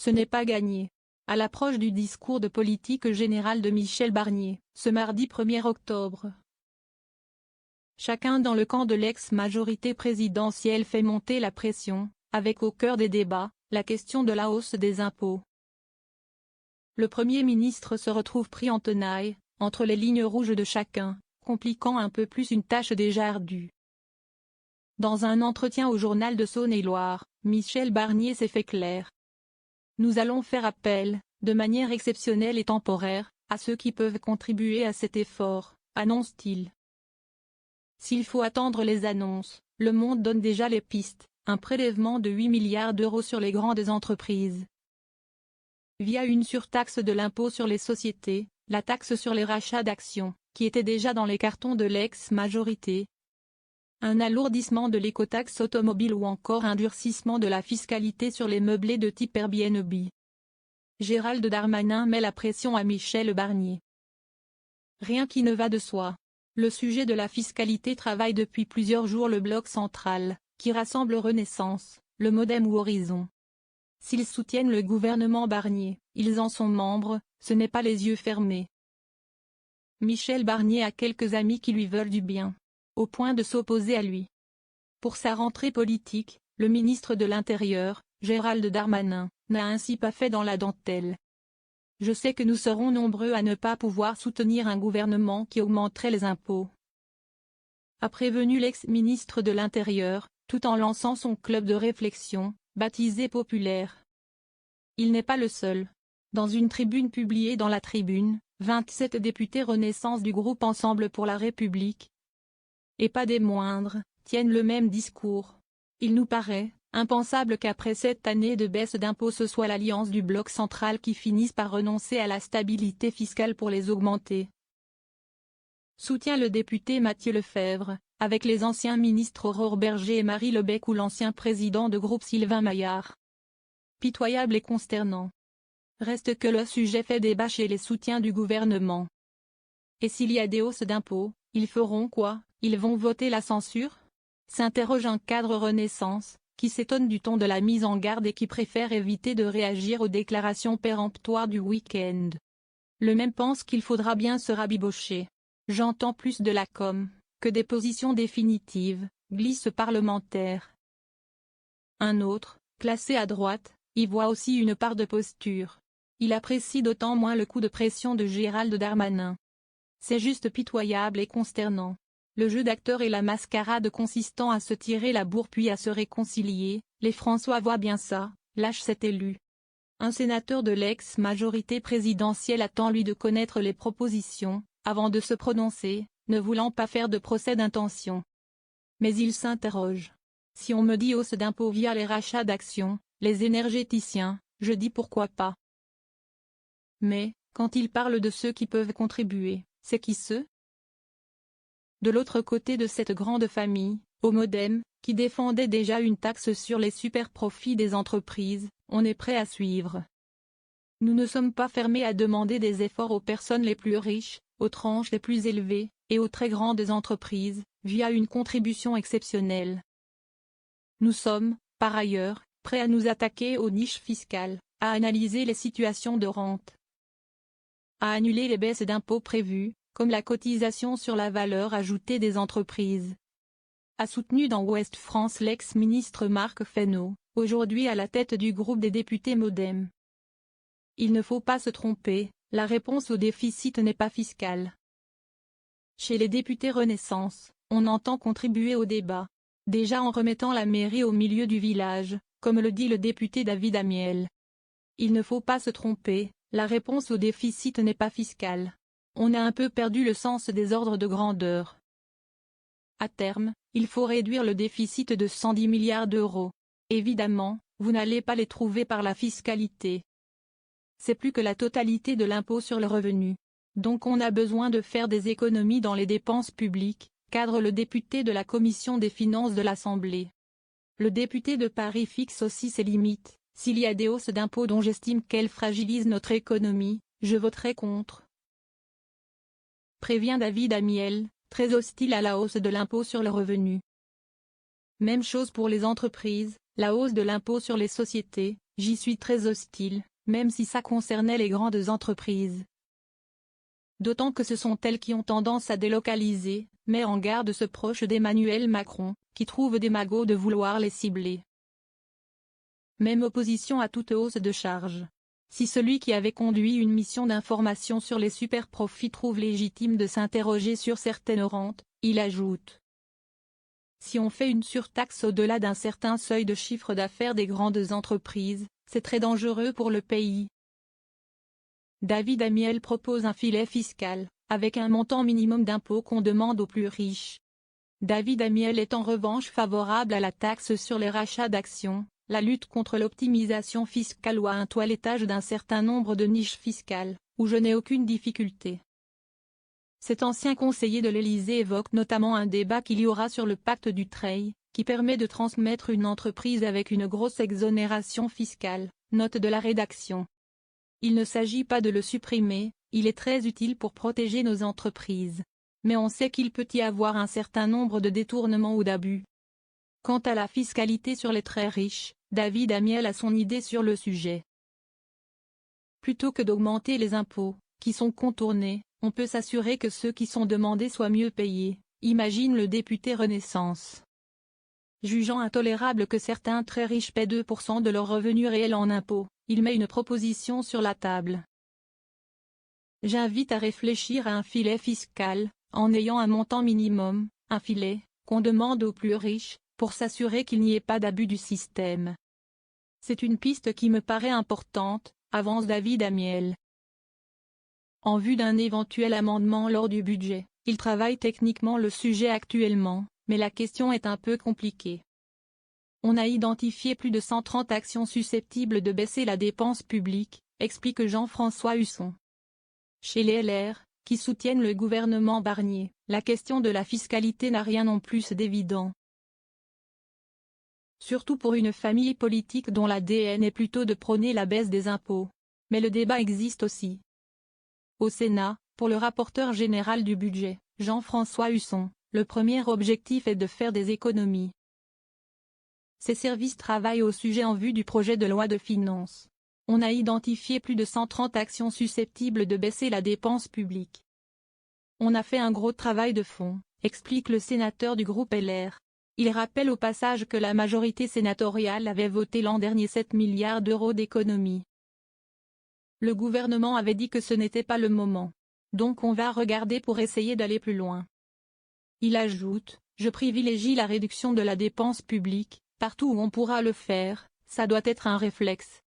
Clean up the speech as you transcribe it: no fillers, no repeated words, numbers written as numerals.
ce n'est pas gagné. À l'approche du discours de politique générale de Michel Barnier, ce mardi 1er octobre. Chacun dans le camp de l'ex-majorité présidentielle fait monter la pression, avec au cœur des débats, la question de la hausse des impôts. Le Premier ministre se retrouve pris en tenaille, entre les lignes rouges de chacun, compliquant un peu plus une tâche déjà ardue. Dans un entretien au journal de Saône-et-Loire, Michel Barnier s'est fait clair. Nous allons faire appel, de manière exceptionnelle et temporaire, à ceux qui peuvent contribuer à cet effort, annonce-t-il. S'il faut attendre les annonces, Le Monde donne déjà les pistes, un prélèvement de 8 milliards d'euros sur les grandes entreprises. Via une surtaxe de l'impôt sur les sociétés, la taxe sur les rachats d'actions, qui était déjà dans les cartons de l'ex-majorité. Un alourdissement de l'écotaxe automobile ou encore un durcissement de la fiscalité sur les meublés de type Airbnb. Gérald Darmanin met la pression à Michel Barnier. Rien qui ne va de soi. Le sujet de la fiscalité travaille depuis plusieurs jours le bloc central, qui rassemble Renaissance, le Modem ou Horizon. S'ils soutiennent le gouvernement Barnier, ils en sont membres, ce n'est pas les yeux fermés. Michel Barnier a quelques amis qui lui veulent du bien, au point de s'opposer à lui. Pour sa rentrée politique, le ministre de l'Intérieur, Gérald Darmanin, n'a ainsi pas fait dans la dentelle. Je sais que nous serons nombreux à ne pas pouvoir soutenir un gouvernement qui augmenterait les impôts, a prévenu l'ex-ministre de l'Intérieur, tout en lançant son club de réflexion, baptisé Populaire. Il n'est pas le seul. Dans une tribune publiée dans La Tribune, 27 députés Renaissance du groupe Ensemble pour la République, et pas des moindres, tiennent le même discours. Il nous paraît impensable qu'après 7 années de baisse d'impôts ce soit l'alliance du bloc central qui finisse par renoncer à la stabilité fiscale pour les augmenter. Soutient le député Mathieu Lefebvre, avec les anciens ministres Aurore Berger et Marie Lebec ou l'ancien président de groupe Sylvain Maillard. Pitoyable et consternant. Reste que le sujet fait débat chez les soutiens du gouvernement. Et s'il y a des hausses d'impôts, ils feront quoi? Ils vont voter la censure? S'interroge un cadre Renaissance, qui s'étonne du ton de la mise en garde et qui préfère éviter de réagir aux déclarations péremptoires du week-end. Le même pense qu'il faudra bien se rabibocher. J'entends plus de la com, que des positions définitives, glisse parlementaire. Un autre, classé à droite, y voit aussi une part de posture. Il apprécie d'autant moins le coup de pression de Gérald Darmanin. C'est juste pitoyable et consternant. Le jeu d'acteur et la mascarade consistant à se tirer la bourre puis à se réconcilier, les François voient bien ça, lâche cet élu. Un sénateur de l'ex-majorité présidentielle attend lui de connaître les propositions, avant de se prononcer, ne voulant pas faire de procès d'intention. Mais il s'interroge. Si on me dit hausse d'impôts via les rachats d'actions, les énergéticiens, je dis pourquoi pas. Mais, quand il parle de ceux qui peuvent contribuer, c'est qui ceux? De l'autre côté de cette grande famille, au Modem, qui défendait déjà une taxe sur les super-profits des entreprises, on est prêt à suivre. Nous ne sommes pas fermés à demander des efforts aux personnes les plus riches, aux tranches les plus élevées, et aux très grandes entreprises, via une contribution exceptionnelle. Nous sommes, par ailleurs, prêts à nous attaquer aux niches fiscales, à analyser les situations de rente, à annuler les baisses d'impôts prévues, comme la cotisation sur la valeur ajoutée des entreprises. A soutenu dans Ouest France l'ex-ministre Marc Fesneau, aujourd'hui à la tête du groupe des députés Modem. Il ne faut pas se tromper, la réponse au déficit n'est pas fiscale. Chez les députés Renaissance, on entend contribuer au débat, déjà en remettant la mairie au milieu du village, comme le dit le député David Amiel. Il ne faut pas se tromper, la réponse au déficit n'est pas fiscale. On a un peu perdu le sens des ordres de grandeur. À terme, il faut réduire le déficit de 110 milliards d'euros. Évidemment, vous n'allez pas les trouver par la fiscalité. C'est plus que la totalité de l'impôt sur le revenu. Donc on a besoin de faire des économies dans les dépenses publiques, cadre le député de la Commission des finances de l'Assemblée. Le député de Paris fixe aussi ses limites. S'il y a des hausses d'impôts dont j'estime qu'elles fragilisent notre économie, je voterai contre. Prévient David Amiel, très hostile à la hausse de l'impôt sur le revenu. Même chose pour les entreprises, la hausse de l'impôt sur les sociétés, J'y suis très hostile, même si ça concernait les grandes entreprises. D'autant que ce sont elles qui ont tendance à délocaliser, met en garde ce proche d'Emmanuel Macron, qui trouve des magots de vouloir les cibler. Même opposition à toute hausse de charges. Si celui qui avait conduit une mission d'information sur les superprofits trouve légitime de s'interroger sur certaines rentes, il ajoute: si on fait une surtaxe au-delà d'un certain seuil de chiffre d'affaires des grandes entreprises, c'est très dangereux pour le pays. David Amiel propose un filet fiscal, avec un montant minimum d'impôt qu'on demande aux plus riches. David Amiel est en revanche favorable à la taxe sur les rachats d'actions, la lutte contre l'optimisation fiscale ou à un toilettage d'un certain nombre de niches fiscales, où je n'ai aucune difficulté. Cet ancien conseiller de l'Élysée évoque notamment un débat qu'il y aura sur le pacte Dutreil, qui permet de transmettre une entreprise avec une grosse exonération fiscale, note de la rédaction. Il ne s'agit pas de le supprimer, il est très utile pour protéger nos entreprises. Mais on sait qu'il peut y avoir un certain nombre de détournements ou d'abus. Quant à la fiscalité sur les très riches, David Amiel a son idée sur le sujet. Plutôt que d'augmenter les impôts, qui sont contournés, on peut s'assurer que ceux qui sont demandés soient mieux payés, imagine le député Renaissance. Jugeant intolérable que certains très riches paient 2% de leurs revenus réels en impôts, il met une proposition sur la table. J'invite à réfléchir à un filet fiscal, en ayant un montant minimum, un filet, qu'on demande aux plus riches, pour s'assurer qu'il n'y ait pas d'abus du système. C'est une piste qui me paraît importante, avance David Amiel. En vue d'un éventuel amendement lors du budget, il travaille techniquement le sujet actuellement, mais la question est un peu compliquée. On a identifié plus de 130 actions susceptibles de baisser la dépense publique, explique Jean-François Husson. Chez les LR, qui soutiennent le gouvernement Barnier, la question de la fiscalité n'a rien non plus d'évident. Surtout pour une famille politique dont l'ADN est plutôt de prôner la baisse des impôts. Mais le débat existe aussi. Au Sénat, pour le rapporteur général du budget, Jean-François Husson, le premier objectif est de faire des économies. Ses services travaillent au sujet en vue du projet de loi de finances. On a identifié plus de 130 actions susceptibles de baisser la dépense publique. On a fait un gros travail de fond, explique le sénateur du groupe LR. Il rappelle au passage que la majorité sénatoriale avait voté l'an dernier 7 milliards d'euros d'économies. Le gouvernement avait dit que ce n'était pas le moment. Donc on va regarder pour essayer d'aller plus loin. Il ajoute: je privilégie la réduction de la dépense publique, partout où on pourra le faire, ça doit être un réflexe.